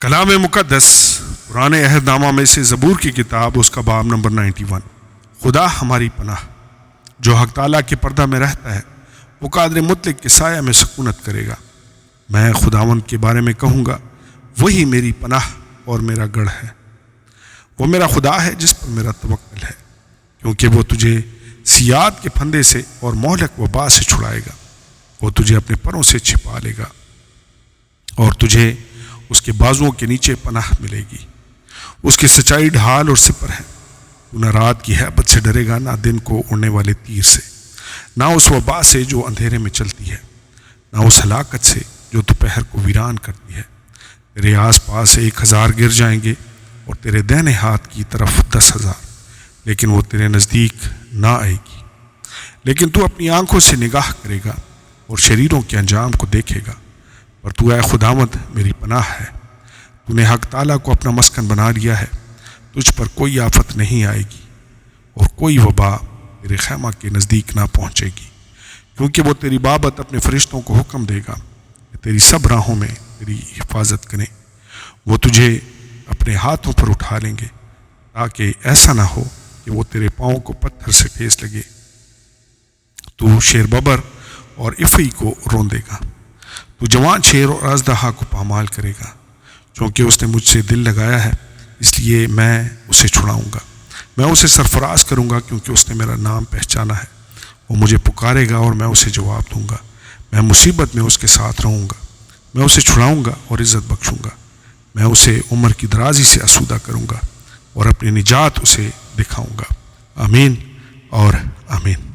کلام مقدس قرآن عہد نامہ میں سے زبور کی کتاب اس کا باب نمبر 91۔ خدا ہماری پناہ، جو حق تعالیٰ کے پردہ میں رہتا ہے وہ قادر مطلق کے سایہ میں سکونت کرے گا۔ میں خداوند کے بارے میں کہوں گا، وہی میری پناہ اور میرا گڑھ ہے۔ وہ میرا خدا ہے جس پر میرا توکل ہے، کیونکہ وہ تجھے سیاد کے پھندے سے اور مہلک وبا سے چھڑائے گا۔ وہ تجھے اپنے پروں سے چھپا لے گا اور تجھے اس کے بازوؤں کے نیچے پناہ ملے گی۔ اس کی سچائی ڈھال اور سپر ہے۔ تو نہ رات کی ہیبت سے ڈرے گا، نہ دن کو اڑنے والے تیر سے، نہ اس وبا سے جو اندھیرے میں چلتی ہے، نہ اس ہلاکت سے جو دوپہر کو ویران کرتی ہے۔ تیرے آس پاس 1000 گر جائیں گے اور تیرے دہنے ہاتھ کی طرف 10,000، لیکن وہ تیرے نزدیک نہ آئے گی۔ لیکن تو اپنی آنکھوں سے نگاہ کرے گا اور شریروں کے انجام کو دیکھے گا۔ پر تو اے خداوند میری پناہ ہے، تو نے حق تعالیٰ کو اپنا مسکن بنا لیا ہے۔ تجھ پر کوئی آفت نہیں آئے گی اور کوئی وبا تیرے خیمہ کے نزدیک نہ پہنچے گی، کیونکہ وہ تیری بابت اپنے فرشتوں کو حکم دے گا کہ تیری سب راہوں میں تیری حفاظت کریں۔ وہ تجھے اپنے ہاتھوں پر اٹھا لیں گے، تاکہ ایسا نہ ہو کہ وہ تیرے پاؤں کو پتھر سے ٹھیس لگے۔ تو شیر ببر اور افعی کو روندے گا، تو جوان شیر اور اژدہا کو پامال کرے گا۔ چونکہ اس نے مجھ سے دل لگایا ہے، اس لیے میں اسے چھڑاؤں گا۔ میں اسے سرفراز کروں گا، کیونکہ اس نے میرا نام پہچانا ہے۔ وہ مجھے پکارے گا اور میں اسے جواب دوں گا۔ میں مصیبت میں اس کے ساتھ رہوں گا، میں اسے چھڑاؤں گا اور عزت بخشوں گا۔ میں اسے عمر کی درازی سے آسودہ کروں گا اور اپنی نجات اسے دکھاؤں گا۔ آمین اور آمین۔